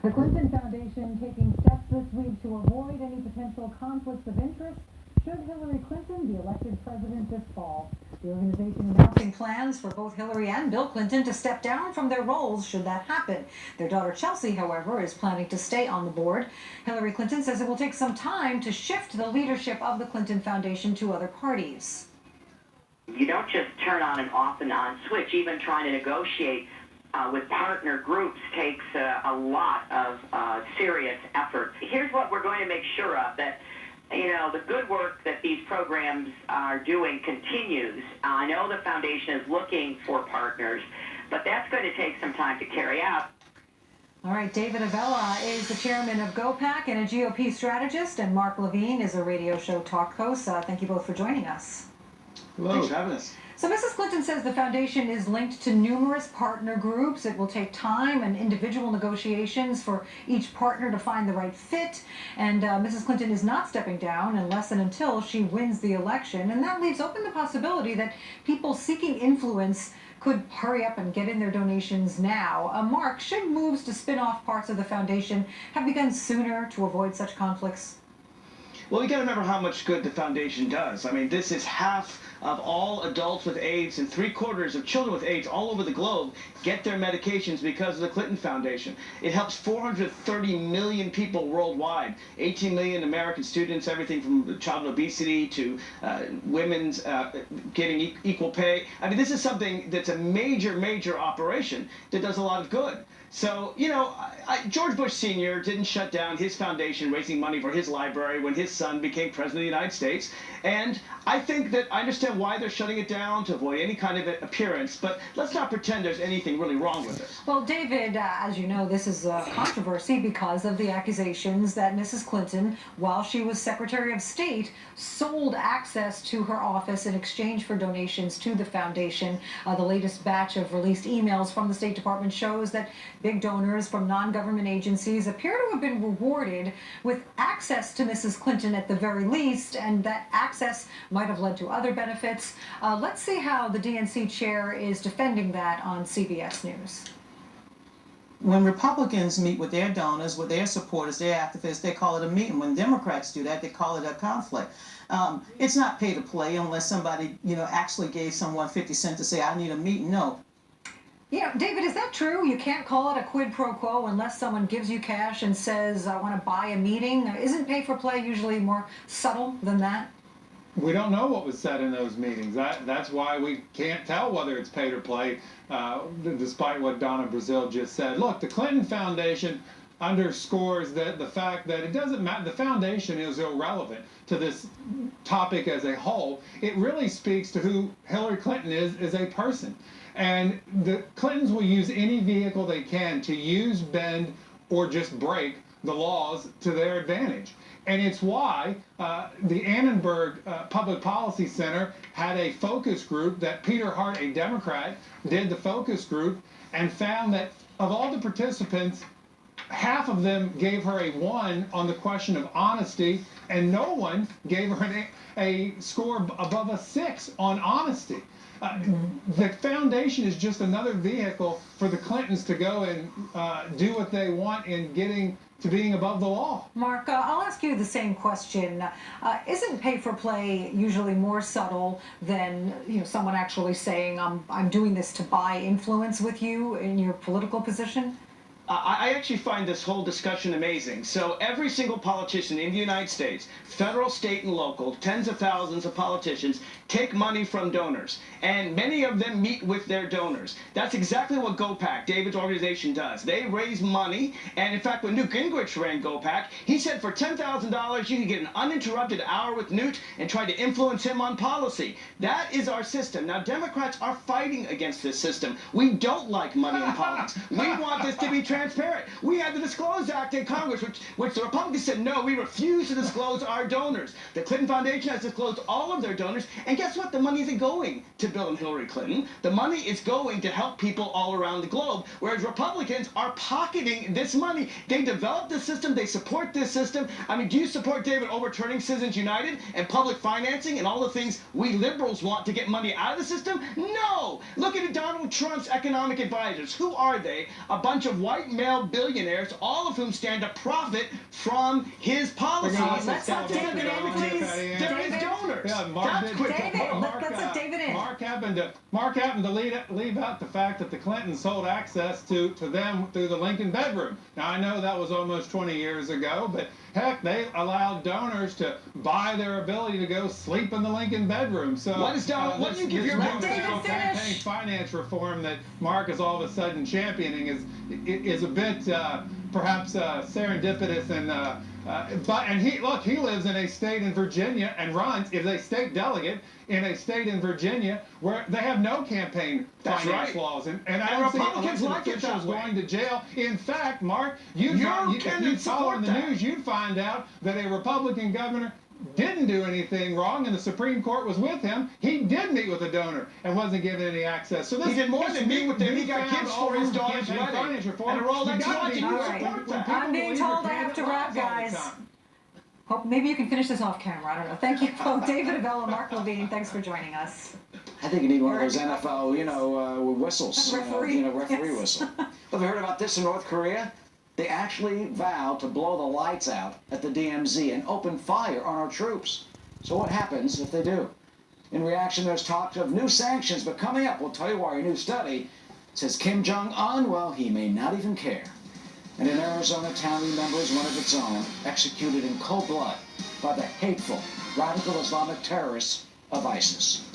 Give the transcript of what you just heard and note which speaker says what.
Speaker 1: The Clinton Foundation taking steps this week to avoid any potential conflicts of interest should Hillary Clinton be elected president this fall. The organization announcing plans for both Hillary and Bill Clinton to step down from their roles should that happen. Their daughter Chelsea, however, is planning to stay on the board. Hillary Clinton says it will take some time to shift the leadership of the Clinton Foundation to other parties.
Speaker 2: You don't just turn on and off and on switch. Even trying to negotiate with partner groups takes a lot of serious effort. Here's what we're going to make sure of, that the good work that these programs are doing continues. I know the foundation is looking for partners, but that's going to take some time to carry out.
Speaker 1: All right, David Avella is the chairman of GOPAC and a GOP strategist, and Mark Levine is a radio show talk host. Thank you both for joining us.
Speaker 3: Hello. Thanks for having us.
Speaker 1: So Mrs. Clinton says the foundation is linked to numerous partner groups. It will take time and individual negotiations for each partner to find the right fit. And Mrs. Clinton is not stepping down unless and until she wins the election. And that leaves open the possibility that people seeking influence could hurry up and get in their donations now. Mark, should moves to spin off parts of the foundation have begun sooner to avoid such conflicts?
Speaker 3: Well, you got to remember how much good the foundation does. I mean, this is half of all adults with AIDS and 3/4 of children with AIDS all over the globe get their medications because of the Clinton Foundation. It helps 430 million people worldwide, 18 million American students, everything from child obesity to women's getting equal pay. I mean, this is something that's a major, major operation that does a lot of good. So, George Bush Sr. didn't shut down his foundation raising money for his library when his son became president of the United States. And I think that I understand why they're shutting it down, to avoid any kind of appearance, but let's not pretend there's anything really wrong with it.
Speaker 1: Well, David, as you know, this is a controversy because of the accusations that Mrs. Clinton, while she was Secretary of State, sold access to her office in exchange for donations to the foundation. The latest batch of released emails from the State Department shows that big donors from non-government agencies appear to have been rewarded with access to Mrs. Clinton at the very least, and that access might have led to other benefits. Let's see how the DNC chair is defending that on CBS News.
Speaker 4: When Republicans meet with their donors, with their supporters, their activists, they call it a meeting. When Democrats do that, they call it a conflict. It's not pay to play unless somebody, actually gave someone 50 cents to say, I need a meeting. No.
Speaker 1: Yeah, David, is that true? You can't call it a quid pro quo unless someone gives you cash and says, I want to buy a meeting. Isn't pay for play usually more subtle than that?
Speaker 5: We don't know what was said in those meetings. That's why we can't tell whether it's pay to play, despite what Donna Brazile just said. Look, the Clinton Foundation underscores that the fact that it doesn't matter, the foundation is irrelevant to this topic as a whole. It really speaks to who Hillary Clinton is as a person. And the Clintons will use any vehicle they can to use, bend, or just break the laws to their advantage. And it's why the Annenberg Public Policy Center had a focus group that Peter Hart, a Democrat, did the focus group and found that of all the participants, half of them gave her a 1 on the question of honesty, and no one gave her a score above a 6 on honesty. The foundation is just another vehicle for the Clintons to go and do what they want in getting to being above the law.
Speaker 1: Mark, I'll ask you the same question. Isn't pay for play usually more subtle than someone actually saying, I'm doing this to buy influence with you in your political position?
Speaker 3: I actually find this whole discussion amazing. So every single politician in the United States, federal, state, and local, tens of thousands of politicians, take money from donors. And many of them meet with their donors. That's exactly what GOPAC, David's organization, does. They raise money. And in fact, when Newt Gingrich ran GOPAC, he said for $10,000, you can get an uninterrupted hour with Newt and try to influence him on policy. That is our system. Now, Democrats are fighting against this system. We don't like money in politics. We want this to be transparent. We had the Disclose Act in Congress, which the Republicans said, no, we refuse to disclose our donors. The Clinton Foundation has disclosed all of their donors, and guess what? The money isn't going to Bill and Hillary Clinton. The money is going to help people all around the globe, whereas Republicans are pocketing this money. They developed this system. They support this system. I mean, do you support, David, overturning Citizens United and public financing and all the things we liberals want to get money out of the system? No! Look at Donald Trump's economic advisors. Who are they? A bunch of white white male billionaires, all of whom stand to profit from his policies.
Speaker 1: Let's let David in, please.
Speaker 3: They're his donors.
Speaker 5: Yeah, Mark
Speaker 3: That's
Speaker 5: did-
Speaker 3: quick.
Speaker 1: David, let's let David in.
Speaker 5: Mark happened to leave out the fact that the Clintons sold access to them through the Lincoln bedroom. Now I know that was almost 20 years ago, but heck, they allowed donors to buy their ability to go sleep in the Lincoln bedroom. So
Speaker 3: What is Donald? What do you give your
Speaker 1: Let
Speaker 3: vote?
Speaker 1: David
Speaker 5: campaign
Speaker 1: finish.
Speaker 5: finance reform that Mark is all of a sudden championing is a bit perhaps serendipitous and he lives in a state in Virginia and is a state delegate in a state in Virginia where they have no campaign finance
Speaker 3: right.
Speaker 5: laws and I don't see
Speaker 3: Republicans
Speaker 5: elected
Speaker 3: like it that
Speaker 5: officials
Speaker 3: way.
Speaker 5: going to jail. In fact, Mark, if
Speaker 3: Your
Speaker 5: you
Speaker 3: candidates
Speaker 5: follow
Speaker 3: support
Speaker 5: the
Speaker 3: that.
Speaker 5: news, you'd find out that a Republican governor didn't do anything wrong, and the Supreme Court was with him. He did meet with a donor and wasn't given any access. So this,
Speaker 3: He did more than meet with them. He got
Speaker 5: newfound
Speaker 3: gifts for his
Speaker 5: all-over
Speaker 3: daughter's
Speaker 5: campaign
Speaker 3: wedding.
Speaker 5: finance reform,
Speaker 3: And a Rolex
Speaker 5: you gotta
Speaker 3: watch,
Speaker 5: be-
Speaker 3: and you
Speaker 1: All right.
Speaker 3: support that.
Speaker 1: I'm being
Speaker 5: believe your
Speaker 1: told I have to
Speaker 5: candidate
Speaker 1: wrap,
Speaker 5: lies all the
Speaker 1: guys.
Speaker 5: time.
Speaker 1: Hope maybe you can finish this off camera. I don't know. Thank you both, David Abell and Mark Levine. Thanks for joining us.
Speaker 6: I think you need one of those NFL, whistles,
Speaker 1: Referee.
Speaker 6: referee
Speaker 1: Yes.
Speaker 6: whistle. Have you heard about this in North Korea? They actually vowed to blow the lights out at the DMZ and open fire on our troops. So what happens if they do? In reaction, there's talk of new sanctions, but coming up, we'll tell you why a new study says Kim Jong-un, well, he may not even care. And an Arizona town remembers one of its own, executed in cold blood by the hateful, radical Islamic terrorists of ISIS.